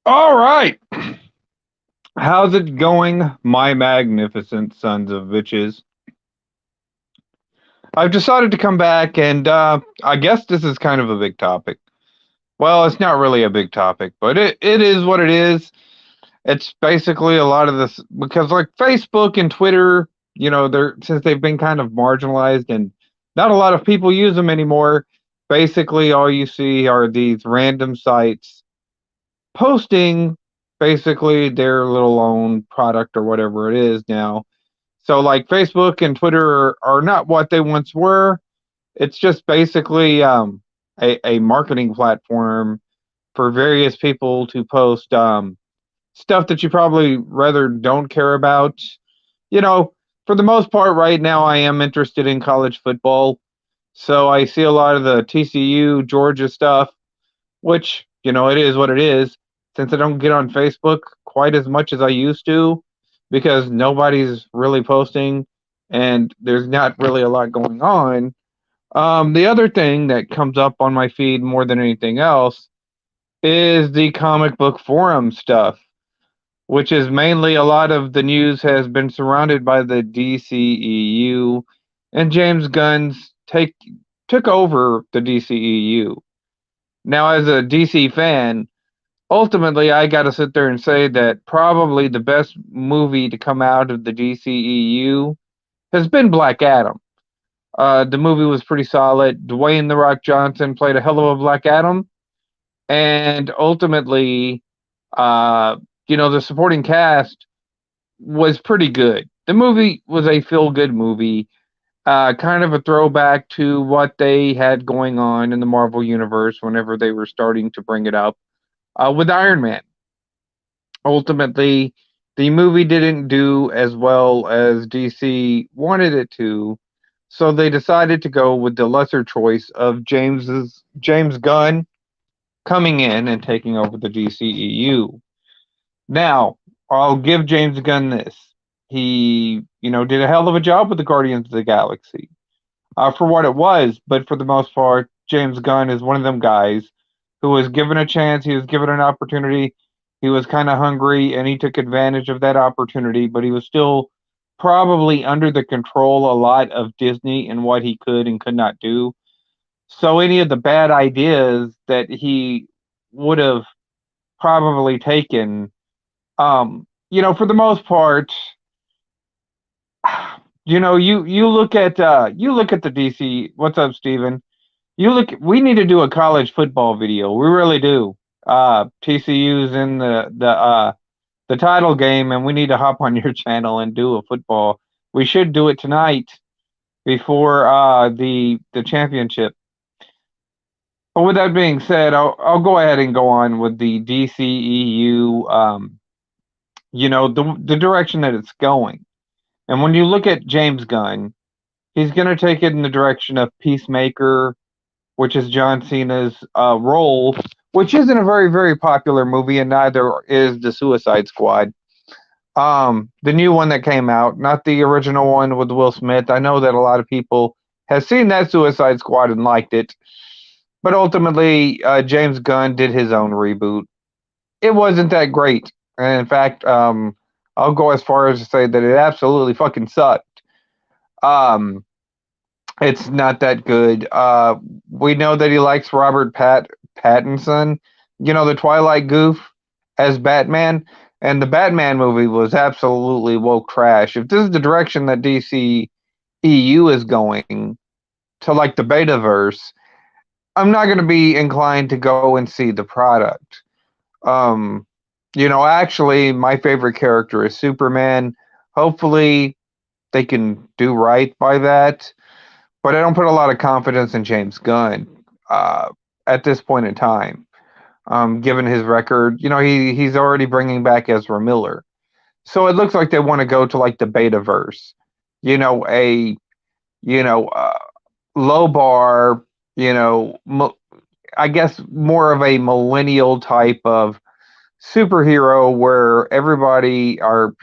All right. How's it going, my magnificent sons of bitches? I've decided to come back, and I guess this is kind of a big topic. Well, it's not really a big topic, but it is what it is. It's basically a lot of this because, like, Facebook and Twitter, they're since they've been kind of marginalized and not a lot of people use them anymore. Basically, all you see are these random sites posting basically their little own product or whatever it is now. So like Facebook and Twitter are not what they once were. It's just basically a marketing platform for various people to post stuff that you probably rather don't care about. You know, for the most part, right now I am interested in college football. So I see a lot of the TCU, Georgia stuff, which, it is what it is. Since I don't get on Facebook quite as much as I used to, because nobody's really posting and there's not really a lot going on. The other thing that comes up on my feed more than anything else is the comic book forum stuff, which is mainly a lot of the news has been surrounded by the DCEU, and James Gunn's took over the DCEU. Now, as a DC fan, ultimately, I got to sit there and say that probably the best movie to come out of the DCEU has been Black Adam. The movie was pretty solid. Dwayne the Rock Johnson played a hell of a Black Adam, and ultimately, uh, the supporting cast was pretty good. The movie was a feel-good movie, kind of a throwback to what they had going on in the Marvel universe whenever they were starting to bring it up with Iron Man. Ultimately, the movie didn't do as well as DC wanted it to, so they decided to go with the lesser choice of James Gunn coming in and taking over the DCEU. Now, I'll give James Gunn this. He, did a hell of a job with the Guardians of the Galaxy. For what it was, but for the most part, James Gunn is one of them guys who was given a chance, he was given an opportunity, he was kind of hungry, and he took advantage of that opportunity, but he was still probably under the control a lot of Disney and what he could and could not do. So any of the bad ideas that he would have probably taken, for the most part, you look at the DC. What's up, Steven? We need to do a college football video. We really do. TCU's in the title game, and we need to hop on your channel and do a football. We should do it tonight before the championship. But with that being said, I'll go ahead and go on with the DCEU. The direction that it's going. And when you look at James Gunn, he's going to take it in the direction of Peacemaker, which is John Cena's role, which isn't a very, very popular movie, and neither is The Suicide Squad. The new one that came out, not the original one with Will Smith. I know that a lot of people have seen that Suicide Squad and liked it, but ultimately, James Gunn did his own reboot. It wasn't that great, and in fact, I'll go as far as to say that it absolutely fucking sucked. Um, it's not that good. We know that he likes Pattinson, the Twilight goof as Batman, and the Batman movie was absolutely woke trash. If this is the direction that DCEU is going to, like the Betaverse, I'm not going to be inclined to go and see the product. Actually, my favorite character is Superman. Hopefully, they can do right by that. But I don't put a lot of confidence in James Gunn at this point in time. Given his record, he's already bringing back Ezra Miller, so it looks like they want to go to like the Betaverse, a low bar, I guess more of a millennial type of superhero where everybody are,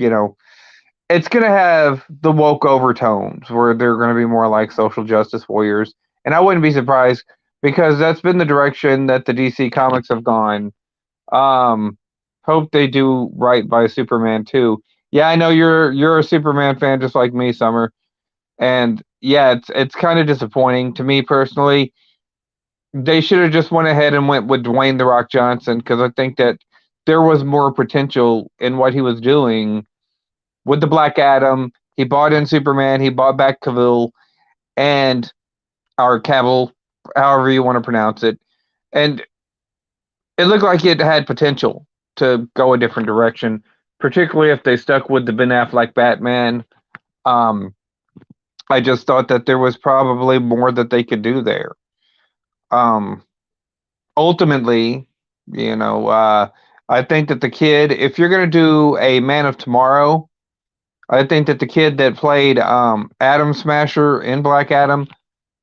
it's going to have the woke overtones where they're going to be more like social justice warriors. And I wouldn't be surprised because that's been the direction that the DC comics have gone. Um, hope they do right by Superman too. Yeah, I know you're a Superman fan just like me, Summer. And yeah, it's kind of disappointing to me personally. They should have just went ahead and went with Dwayne the Rock Johnson because I think that there was more potential in what he was doing with the Black Adam. He bought in Superman, he bought back Cavill and or Cavill, however you want to pronounce it, and it looked like it had potential to go a different direction, particularly if they stuck with the Ben Affleck Batman. Um, I just thought that there was probably more that they could do there. Um, Ultimately, you know, I think that the kid, if you're going to do a Man of Tomorrow, I think that the kid that played Atom Smasher in Black Adam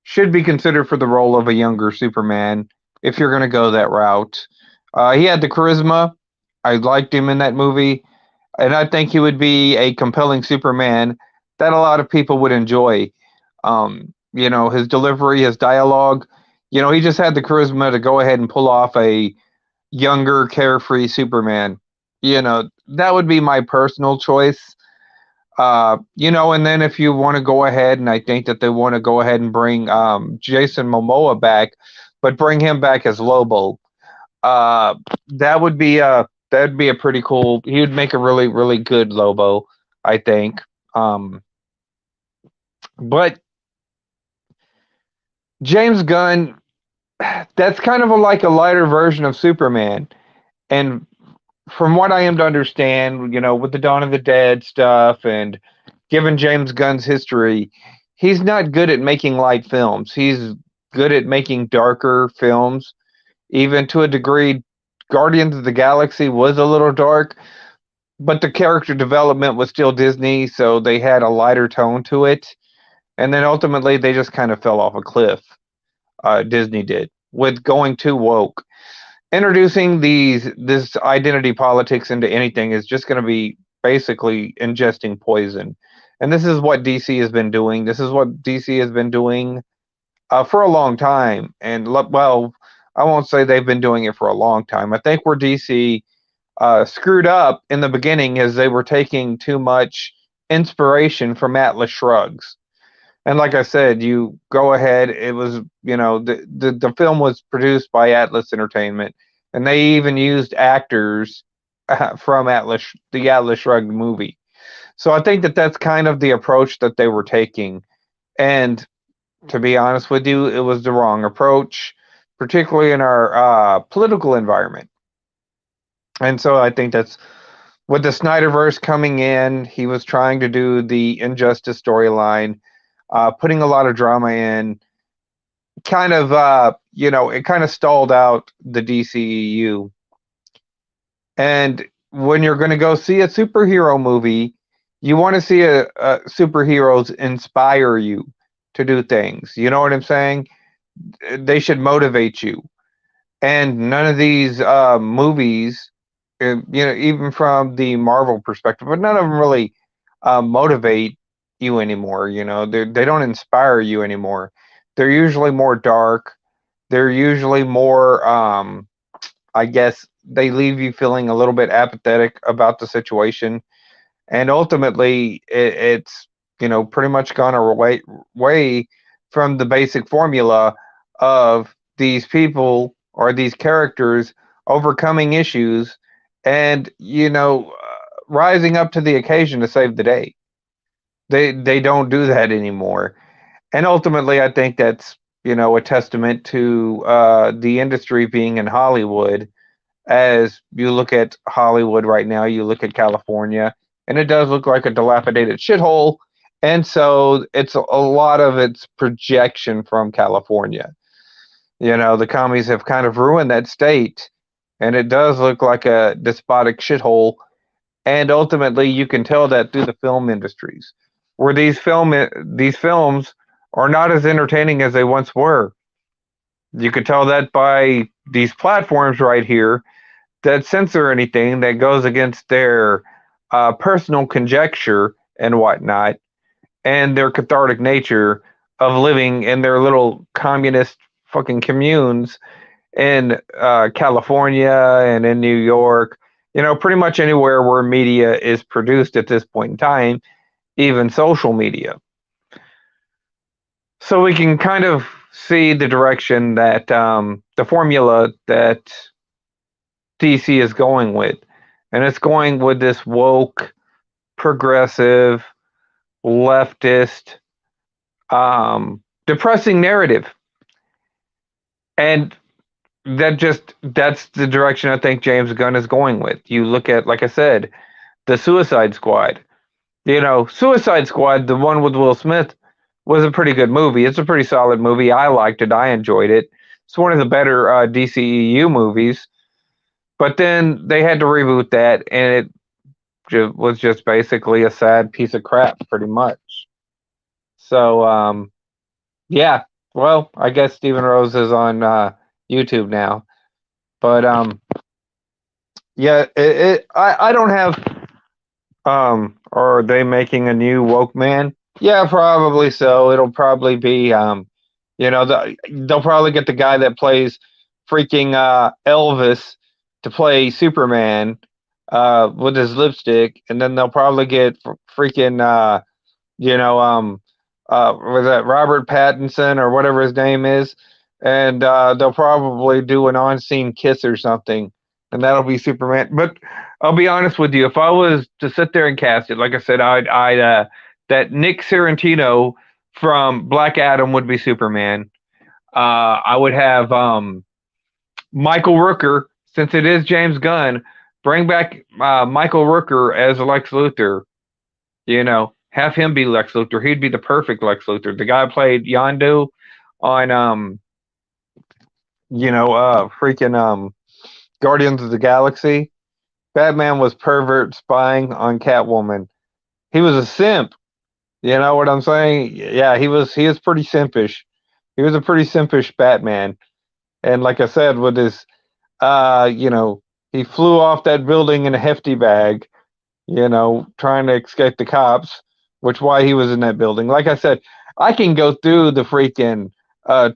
should be considered for the role of a younger Superman if you're going to go that route. He had the charisma. I liked him in that movie, and I think he would be a compelling Superman that a lot of people would enjoy. His delivery, his dialogue. He just had the charisma to go ahead and pull off a younger, carefree Superman. That would be my personal choice. And then if you want to go ahead, and I think that they want to go ahead and bring Jason Momoa back, but bring him back as Lobo. Uh, that'd be a pretty cool. He would make a really, really good Lobo, I think. But James Gunn, that's kind of like a lighter version of Superman. And from what I am to understand, with the Dawn of the Dead stuff and given James Gunn's history, he's not good at making light films. He's good at making darker films. Even to a degree, Guardians of the Galaxy was a little dark, but the character development was still Disney, so they had a lighter tone to it. And then ultimately, they just kind of fell off a cliff. Disney did with going too woke. Introducing this identity politics into anything is just going to be basically ingesting poison. And this is what DC has been doing. This is what DC has been doing for a long time. And well, I won't say they've been doing it for a long time. I think where DC screwed up in the beginning is they were taking too much inspiration from Atlas Shrugs. And like I said, you go ahead. It was, the film was produced by Atlas Entertainment, and they even used actors from the Atlas Shrugged movie. So I think that that's kind of the approach that they were taking. And to be honest with you, it was the wrong approach, particularly in our political environment. And so I think that's with the Snyderverse coming in, he was trying to do the Injustice storyline, putting a lot of drama in, kind of, it kind of stalled out the DCEU. And when you're going to go see a superhero movie, you want to see a superheroes inspire you to do things. You know what I'm saying? They should motivate you. And none of these movies, even from the Marvel perspective, but none of them really motivate you anymore. They don't inspire you anymore. They're usually more dark. They're usually more, I guess, they leave you feeling a little bit apathetic about the situation. And ultimately, it's pretty much gone away from the basic formula of these people or these characters overcoming issues and rising up to the occasion to save the day. They don't do that anymore. And ultimately, I think that's a testament to the industry being in Hollywood. As you look at Hollywood right now, you look at California, and it does look like a dilapidated shithole. And so it's a lot of its projection from California. The commies have kind of ruined that state, and it does look like a despotic shithole. And ultimately, you can tell that through the film industries, where these films are not as entertaining as they once were. You could tell that by these platforms right here that censor anything that goes against their personal conjecture and whatnot, and their cathartic nature of living in their little communist fucking communes in California and in New York. pretty much anywhere where media is produced at this point in time, even social media. So we can kind of see the direction that the formula that DC is going with. And it's going with this woke, progressive, leftist, depressing narrative. And that's the direction I think James Gunn is going with. You look at, like I said, the Suicide Squad. Suicide Squad, the one with Will Smith, was a pretty good movie. It's a pretty solid movie. I liked it. I enjoyed it. It's one of the better DCEU movies. But then they had to reboot that, and it was just basically a sad piece of crap, pretty much. So, yeah. Well, I guess Stephen Rose is on YouTube now. But yeah, I don't have. Are they making a new woke man? Yeah, probably so. It'll probably be they'll probably get the guy that plays freaking Elvis to play Superman with his lipstick, and then they'll probably get freaking was that Robert Pattinson or whatever his name is, and they'll probably do an on-scene kiss or something, and that'll be Superman. But I'll be honest with you, if I was to sit there and cast it, like I said, I'd that Nick Sorrentino from Black Adam would be Superman. I would have Michael Rooker, since it is James Gunn, bring back Michael Rooker as Lex Luthor. Have him be Lex Luthor. He'd be the perfect Lex Luthor. The guy played Yondu on freaking Guardians of the Galaxy. Batman was pervert spying on Catwoman. He was a simp. You know what I'm saying? Yeah, he is pretty simpish. He was a pretty simpish Batman. And like I said, with his he flew off that building in a hefty bag, trying to escape the cops, which why he was in that building. Like I said, I can go through the freaking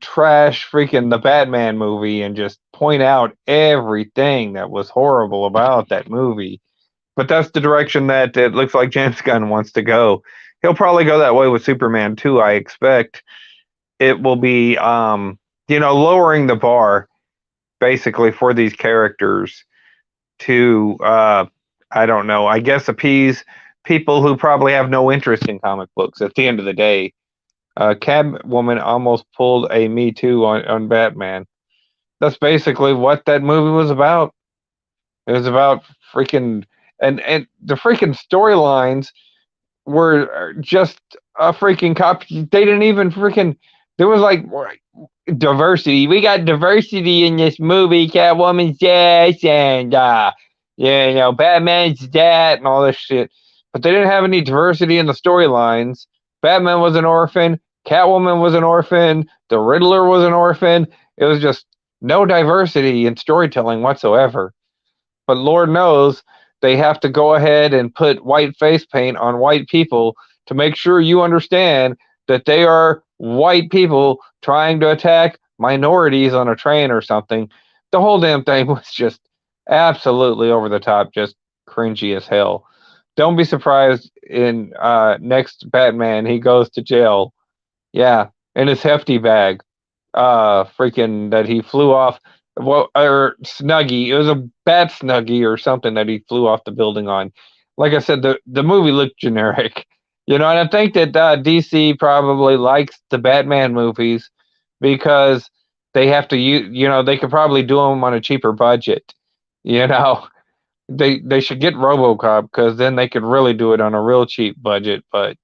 trash freaking the Batman movie and just point out everything that was horrible about that movie. But that's the direction that it looks like James Gunn wants to go. He'll probably go that way with Superman too, I expect. It will be lowering the bar basically for these characters to I don't know, I guess appease people who probably have no interest in comic books at the end of the day. Catwoman almost pulled a Me Too on Batman. That's basically what that movie was about. It was about freaking and the freaking storylines were just a freaking cop. They didn't even freaking. There was like diversity. We got diversity in this movie. Catwoman's this, and Batman's that, and all this shit. But they didn't have any diversity in the storylines. Batman was an orphan. Catwoman was an orphan. The Riddler was an orphan. It was just no diversity in storytelling whatsoever. But Lord knows they have to go ahead and put white face paint on white people to make sure you understand that they are white people trying to attack minorities on a train or something. The whole damn thing was just absolutely over the top, just cringy as hell. Don't be surprised in next Batman he goes to jail. Yeah, in his hefty bag. Freaking that he flew off. Well, or Snuggie. It was a bat Snuggie or something that he flew off the building on. Like I said, the movie looked generic. And I think that DC probably likes the Batman movies because they have to use, they could probably do them on a cheaper budget. They should get RoboCop because then they could really do it on a real cheap budget. But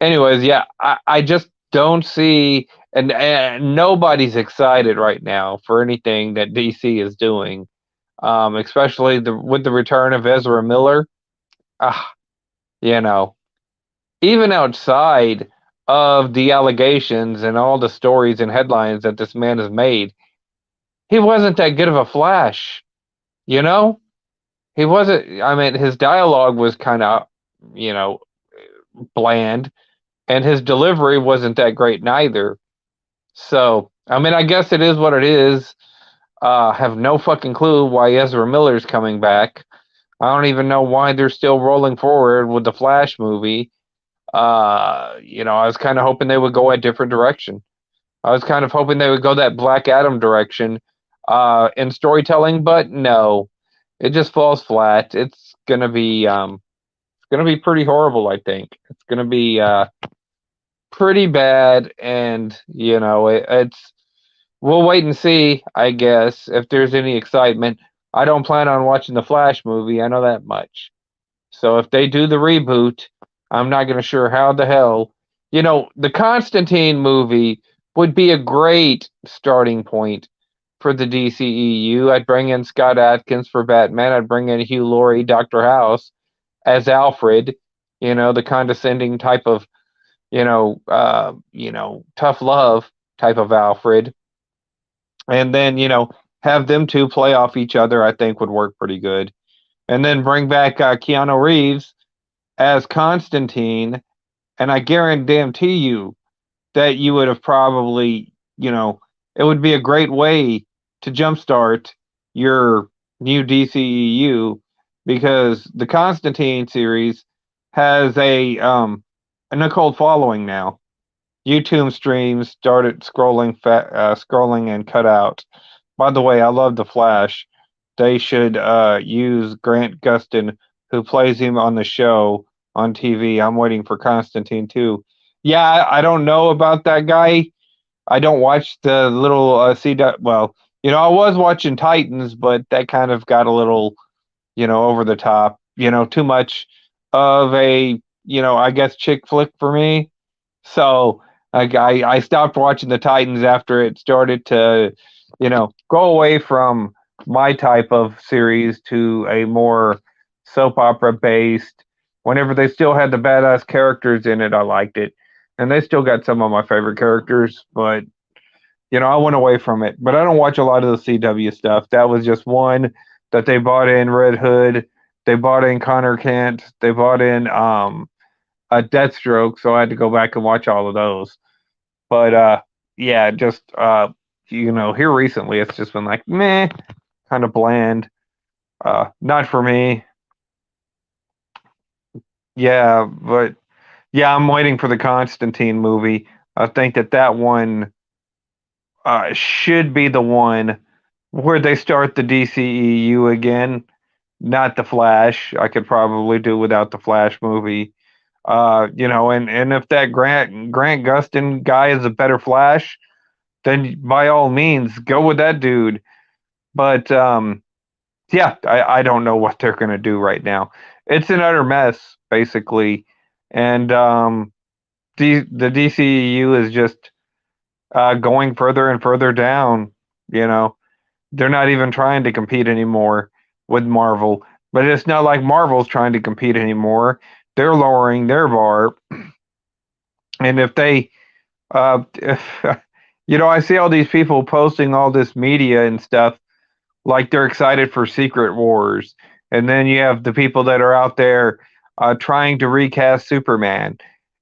anyways, yeah, I just don't see, and nobody's excited right now for anything that DC is doing, especially with the return of Ezra Miller. Even outside of the allegations and all the stories and headlines that this man has made, he wasn't that good of a Flash. He wasn't. I mean, his dialogue was kind of, bland, and his delivery wasn't that great neither. So, I mean, I guess it is what it is. Have no fucking clue why Ezra Miller's coming back. I don't even know why they're still rolling forward with the Flash movie. I was kind of hoping they would go a different direction. I was kind of hoping they would go that Black Adam direction in storytelling, but no, it just falls flat. It's gonna be pretty horrible. I think it's gonna be pretty bad, and it's we'll wait and see. I guess if there's any excitement. I don't plan on watching the Flash movie. I know that much. So if they do the reboot, I'm not gonna sure how the hell. The Constantine movie would be a great starting point for the DCEU. I'd bring in Scott Adkins for Batman. I'd bring in Hugh Laurie, Dr. House as Alfred. The condescending type of tough love type of Alfred, and then have them two play off each other. I think would work pretty good, and then bring back Keanu Reeves as Constantine, and I guarantee you that you would have probably, it would be a great way to jumpstart your new DCEU because the Constantine series has an occult following now. YouTube streams started scrolling and cut out. By the way, I love the Flash. They should use Grant Gustin, who plays him on the show on TV. I'm waiting for Constantine too. Yeah, I don't know about that guy. I don't watch the little well, I was watching Titans, but that kind of got a little, over the top. Too much of a, I guess chick flick for me. So I stopped watching the Titans after it started to, go away from my type of series to a more soap opera based. Whenever they still had the badass characters in it, I liked it. And they still got some of my favorite characters, but I went away from it. But I don't watch a lot of the CW stuff. That was just one that they bought in Red Hood. They bought in Connor Kent. They bought in a Deathstroke, so I had to go back and watch all of those. But yeah, just here recently, it's just been like meh, kind of bland. Not for me. Yeah, but yeah, I'm waiting for the Constantine movie. I think that one should be the one where they start the DCEU again, not the Flash. I could probably do without the Flash movie. And if that Grant Gustin guy is a better Flash, then by all means go with that dude. But yeah, I don't know what they're gonna do right now. It's an utter mess, basically, and the DCEU is just going further and further down. You know, they're not even trying to compete anymore with Marvel. But it's not like Marvel's trying to compete anymore. They're lowering their bar, and if they if, I see all these people posting all this media and stuff like they're excited for Secret Wars, and then you have the people that are out there trying to recast Superman,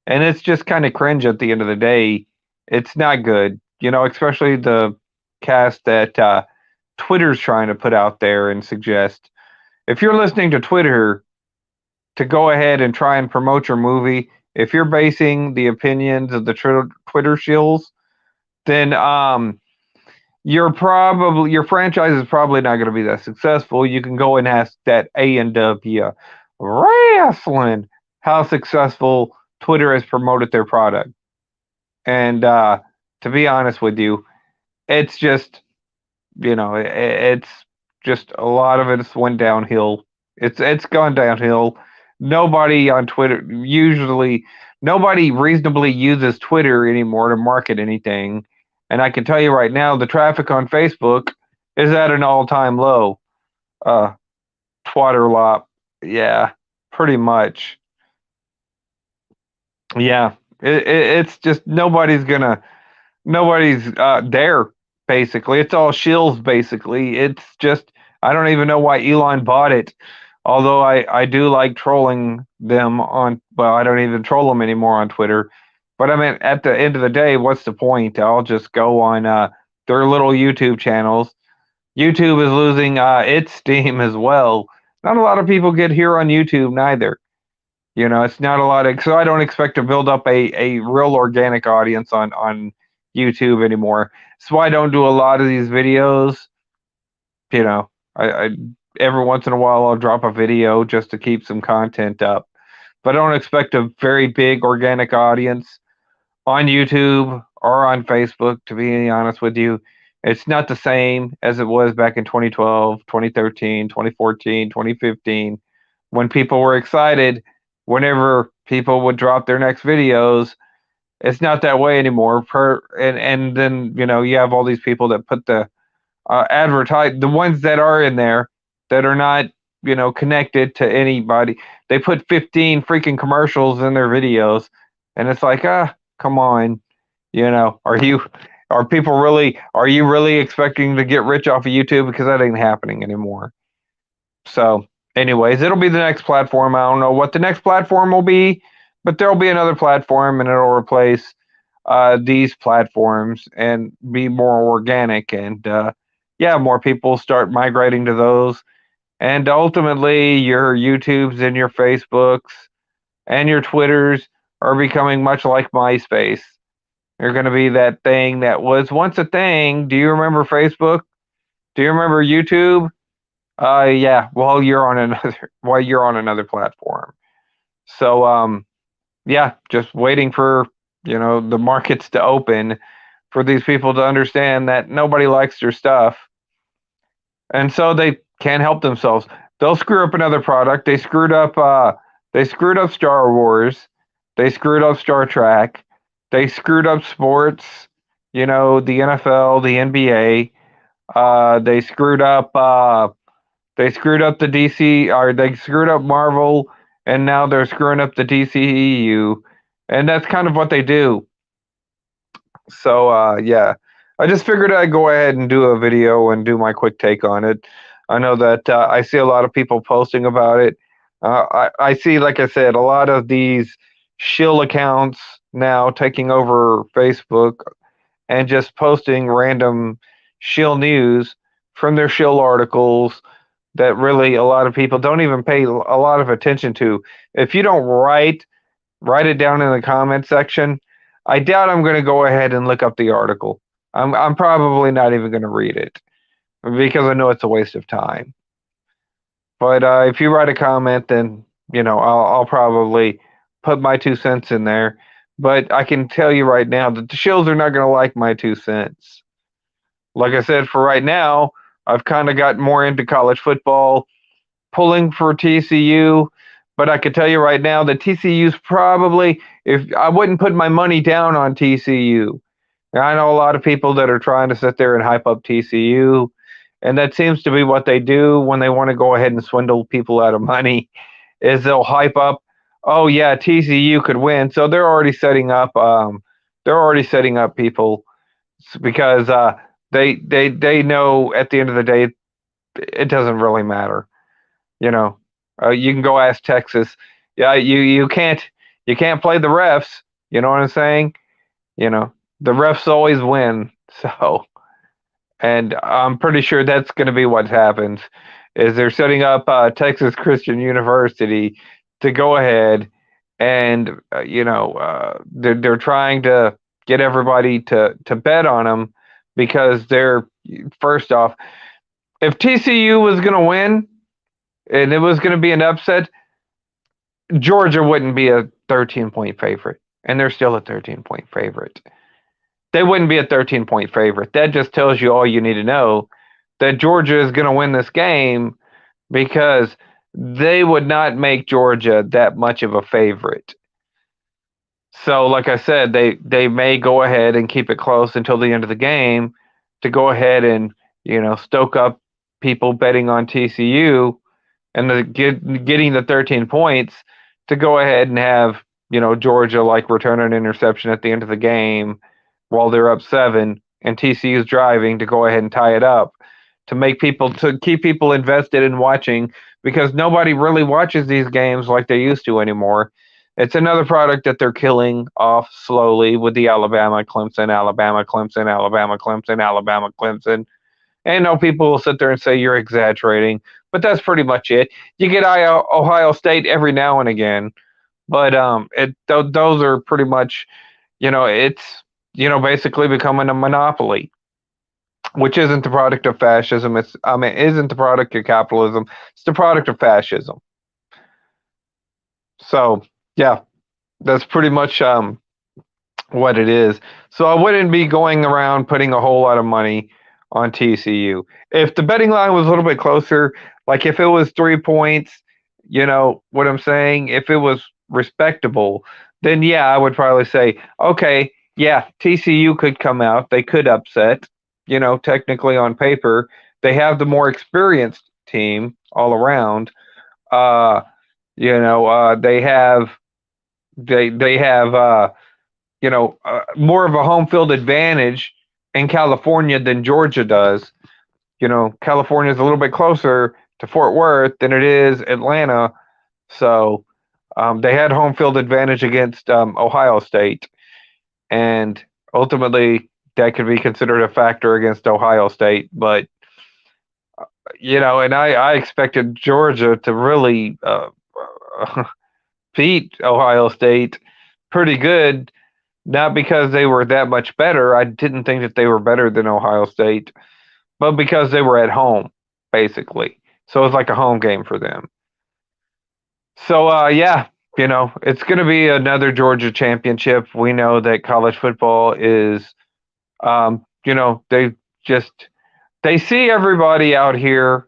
and it's just kind of cringe at the end of the day. It's not good, especially the cast that Twitter's trying to put out there and suggest. If you're listening to Twitter to go ahead and try and promote your movie, if you're basing the opinions of the Twitter shills, then your franchise is probably not going to be that successful. You can go and ask that A&W Wrestling how successful Twitter has promoted their product. And to be honest with you, it's just it's just a lot of it's went downhill. It's gone downhill. Nobody on Twitter nobody reasonably uses Twitter anymore to market anything. And I can tell you right now, the traffic on Facebook is at an all-time low. Twatterlop, yeah, pretty much. Yeah, it's just nobody's there. Basically, it's all shills. Basically, it's just I don't even know why Elon bought it. Although I do like trolling them on. Well, I don't even troll them anymore on Twitter. But I mean, at the end of the day, what's the point? I'll just go on their little YouTube channels. YouTube is losing its steam as well. Not a lot of people get here on YouTube neither. It's not a lot of, so I don't expect to build up a real organic audience on YouTube anymore. That's why I don't do a lot of these videos. You know, I every once in a while I'll drop a video just to keep some content up, but I don't expect a very big organic audience on YouTube or on Facebook, to be honest with you. It's not the same as it was back in 2012, 2013, 2014, 2015, when people were excited whenever people would drop their next videos. It's not that way anymore. And then you have all these people that put the advertise, the ones that are in there that are not connected to anybody. They put 15 freaking commercials in their videos, and it's like, come on. Are you really expecting to get rich off of YouTube? Because that ain't happening anymore. So anyways, it'll be the next platform. I don't know what the next platform will be, but there'll be another platform, and it'll replace these platforms and be more organic. And yeah, more people start migrating to those. And ultimately, your YouTubes and your Facebooks and your Twitters are becoming much like MySpace. They're going to be that thing that was once a thing. Do you remember Facebook? Do you remember YouTube? Yeah. Well, you're on another platform. So yeah, just waiting for the markets to open for these people to understand that nobody likes their stuff, and so they can't help themselves. They'll screw up another product. They screwed up. They screwed up Star Wars. They screwed up Star Trek. They screwed up sports. The NFL, the NBA. They screwed up. They screwed up the DC, or they screwed up Marvel, and now they're screwing up the DCEU, and that's kind of what they do. So yeah, I just figured I'd go ahead and do a video and do my quick take on it. I know that I see a lot of people posting about it. I see, like I said, a lot of these shill accounts now taking over Facebook and just posting random shill news from their shill articles that really a lot of people don't even pay a lot of attention to. If you don't write it down in the comment section, I doubt I'm going to go ahead and look up the article. I'm probably not even going to read it because I know it's a waste of time. But if you write a comment, then I'll probably put my 2 cents in there. But I can tell you right now that the shills are not going to like my 2 cents. Like I said, for right now, I've kind of got more into college football, pulling for TCU. But I could tell you right now that TCU's probably, if I wouldn't put my money down on TCU. I know a lot of people that are trying to sit there and hype up TCU, and that seems to be what they do when they want to go ahead and swindle people out of money. Is they'll hype up, oh yeah, TCU could win, so they're already setting up. They're already setting up people because they know at the end of the day it doesn't really matter. You can go ask Texas. Yeah, you can't play the refs. You know what I'm saying? The refs always win. So, and I'm pretty sure that's going to be what happens. Is they're setting up Texas Christian University to go ahead and they're trying to get everybody to bet on them because they're, first off, if TCU was going to win and it was going to be an upset, Georgia wouldn't be a 13-point favorite, and they're still a 13-point favorite. They wouldn't be a 13-point favorite. That just tells you all you need to know, that Georgia is going to win this game, because they would not make Georgia that much of a favorite. So, like I said, they may go ahead and keep it close until the end of the game to go ahead and stoke up people betting on TCU and getting the 13 points to go ahead and have Georgia like return an interception at the end of the game while they're up 7 and TCU's driving to go ahead and tie it up, to keep people invested in watching, because nobody really watches these games like they used to anymore. It's another product that they're killing off slowly with the Alabama, Clemson, Alabama, Clemson, Alabama, Clemson, Alabama, Clemson. And no, people will sit there and say you're exaggerating, but that's pretty much it. You get Ohio State every now and again, but those are pretty much, it's basically becoming a monopoly, which isn't the product of fascism. Isn't the product of capitalism. It's the product of fascism. So yeah, that's pretty much what it is. So I wouldn't be going around putting a whole lot of money on TCU. If the betting line was a little bit closer, like if it was 3 points, you know what I'm saying? If it was respectable, then yeah, I would probably say, okay, yeah, TCU could come out. They could upset, technically on paper. They have the more experienced team all around. Uh, they have more of a home field advantage in California than Georgia does. California is a little bit closer to Fort Worth than it is Atlanta, so they had home field advantage against Ohio State, and ultimately that could be considered a factor against Ohio State. But and I expected Georgia to really beat Ohio State pretty good. Not because they were that much better. I didn't think that they were better than Ohio State, but because they were at home, basically. So it's like a home game for them. So yeah, it's going to be another Georgia championship. We know that college football is, they see everybody out here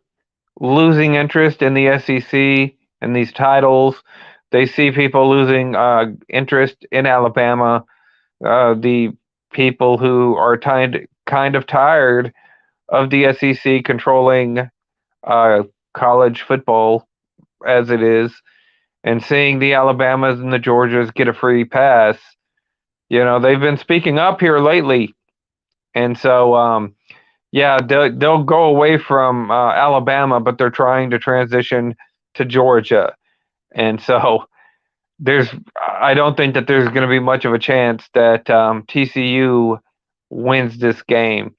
losing interest in the SEC and these titles. They see people losing interest in Alabama. The people who are kind of tired of the SEC controlling college football as it is, and seeing the Alabamas and the Georgias get a free pass. They've been speaking up here lately, and so yeah, they'll go away from Alabama, but they're trying to transition to Georgia, and so I don't think that there's going to be much of a chance that TCU wins this game.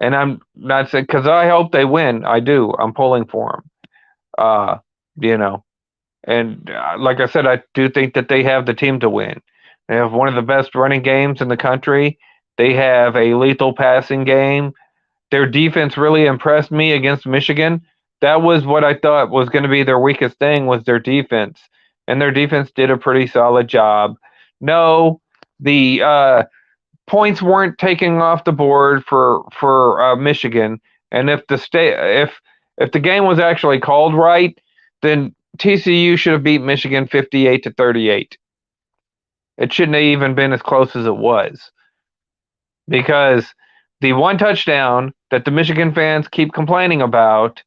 And I'm not saying, because I hope they win. I do. I'm pulling for them. Uh, you know, and like I said, I do think that they have the team to win. They have one of the best running games in the country. They have a lethal passing game. Their defense really impressed me against Michigan. That was what I thought was going to be their weakest thing, was their defense, and their defense did a pretty solid job. No, the points weren't taken off the board for Michigan, and if the game was actually called right, then TCU should have beat Michigan 58-38. It shouldn't have even been as close as it was, because the one touchdown that the Michigan fans keep complaining about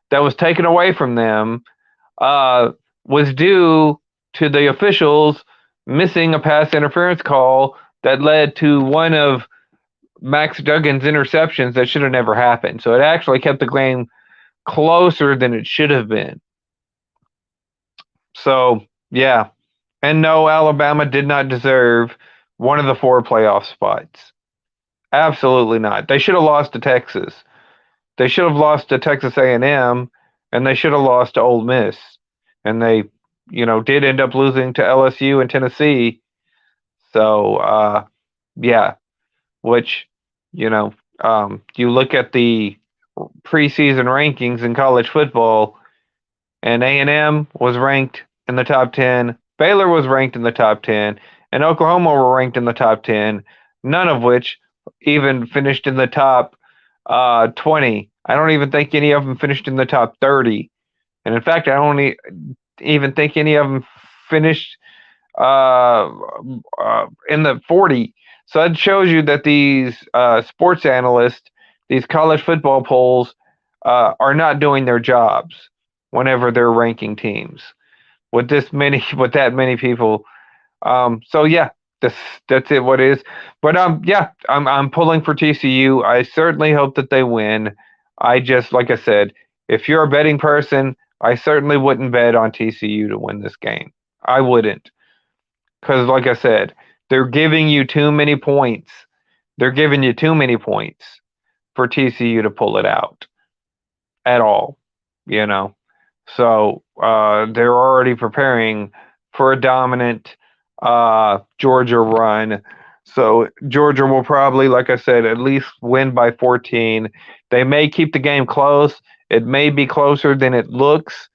that was taken away from them was due to the officials missing a pass interference call that led to one of Max Duggan's interceptions that should have never happened. So it actually kept the game closer than it should have been. So, yeah. And no, Alabama did not deserve one of the 4 playoff spots. Absolutely not. They should have lost to Texas. They should have lost to Texas A&M, and they should have lost to Ole Miss. And they, did end up losing to LSU and Tennessee. So, yeah, which, you look at the preseason rankings in college football, and A&M was ranked in the top 10, Baylor was ranked in the top 10, and Oklahoma were ranked in the top 10, none of which even finished in the top 20. I don't even think any of them finished in the top 30. And in fact, I don't even think any of them finished in the 40. So it shows you that these sports analysts, these college football polls, are not doing their jobs whenever they're ranking teams with that many people. So yeah, that's it. What is? But yeah, I'm pulling for TCU. I certainly hope that they win. I just, like I said, if you're a betting person, I certainly wouldn't bet on TCU to win this game. I wouldn't, because like I said, they're giving you too many points. They're giving you too many points for TCU to pull it out at all, you know. So they're already preparing for a dominant Georgia run. So Georgia will probably, like I said, at least win by 14. They may keep the game close. It may be closer than it looks.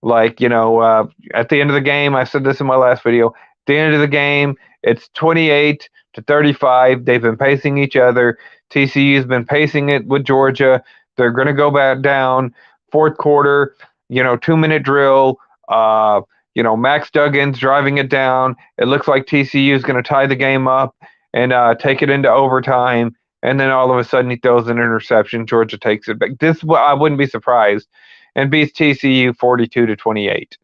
Like, at the end of the game, I said this in my last video, at the end of the game, it's 28-35. They've been pacing each other. TCU's been pacing it with Georgia. They're going to go back down. Fourth quarter, 2-minute drill. Max Duggan's driving it down. It looks like TCU is going to tie the game up and take it into overtime. And then all of a sudden he throws an interception. Georgia takes it back. I wouldn't be surprised, and beats TCU 42-28.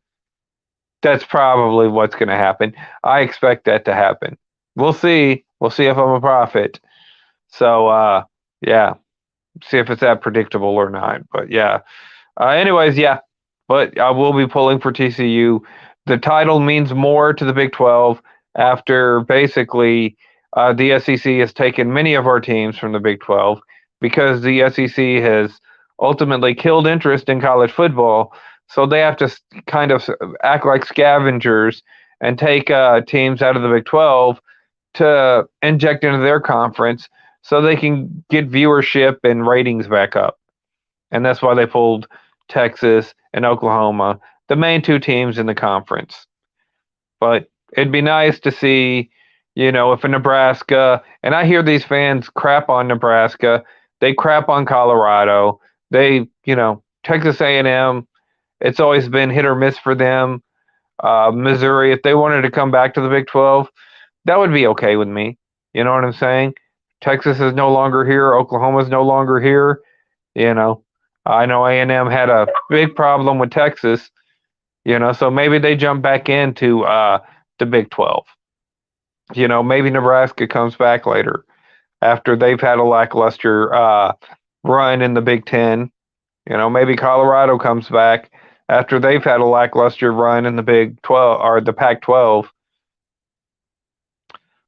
That's probably what's going to happen. I expect that to happen. We'll see. We'll see if I'm a prophet. So, yeah, see if it's that predictable or not. But yeah. Anyways, yeah. But I will be pulling for TCU. The title means more to the Big 12 after basically the SEC has taken many of our teams from the Big 12 because the SEC has ultimately killed interest in college football. So they have to kind of act like scavengers and take teams out of the Big 12 to inject into their conference so they can get viewership and ratings back up. And that's why they pulled Texas and Oklahoma, the main two teams in the conference. But it'd be nice to see, if a Nebraska, and I hear these fans crap on Nebraska, they crap on Colorado, they, Texas A&M, it's always been hit or miss for them. Missouri, if they wanted to come back to the Big 12, that would be okay with me. You know what I'm saying? Texas is no longer here. Oklahoma's no longer here. I know A&M had a big problem with Texas, so maybe they jump back into the Big 12. Maybe Nebraska comes back later after they've had a lackluster run in the Big 10. Maybe Colorado comes back after they've had a lackluster run in the Big 12 or the Pac-12.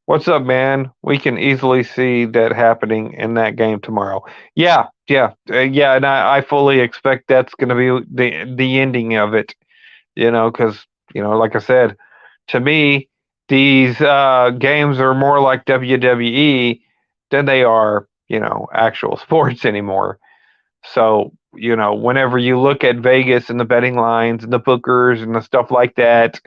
What's up, man? We can easily see that happening in that game tomorrow. Yeah, and I fully expect that's going to be the ending of it. Because like I said, to me, these games are more like WWE than they are, actual sports anymore. So, whenever you look at Vegas and the betting lines and the bookers and the stuff like that,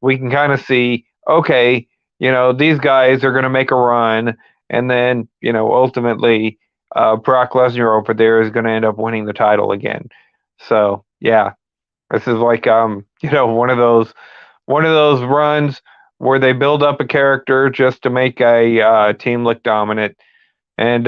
we can kind of see, okay, these guys are going to make a run, and then, ultimately, Brock Lesnar over there is going to end up winning the title again. So, yeah, this is like, one of those runs where they build up a character just to make a team look dominant. And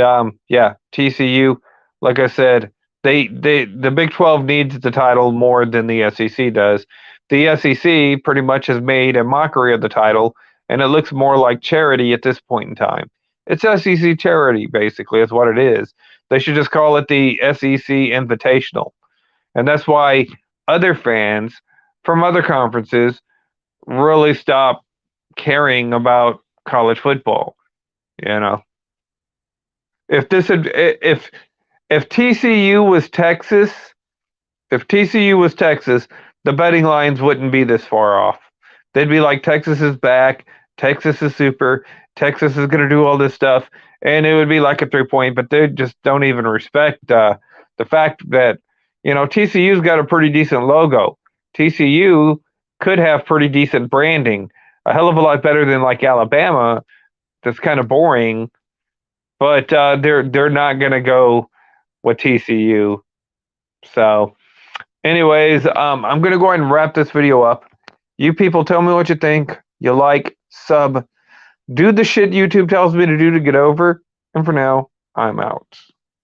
yeah, TCU, like I said, the Big 12 needs the title more than the SEC does. The SEC pretty much has made a mockery of the title, and it looks more like charity at this point in time. It's SEC charity, basically, is what it is. They should just call it the SEC Invitational. And that's why other fans from other conferences really stop caring about college football. If TCU was Texas, the betting lines wouldn't be this far off. They'd be like, Texas is back, Texas is super, Texas is going to do all this stuff, and it would be like a 3-point, but they just don't even respect the fact that, TCU's got a pretty decent logo. TCU could have pretty decent branding, a hell of a lot better than like Alabama. That's kind of boring, but they're not going to go with TCU. So, anyways, I'm going to go ahead and wrap this video up. You people tell me what you think. You like, sub, do the shit YouTube tells me to do to get over. And for now, I'm out.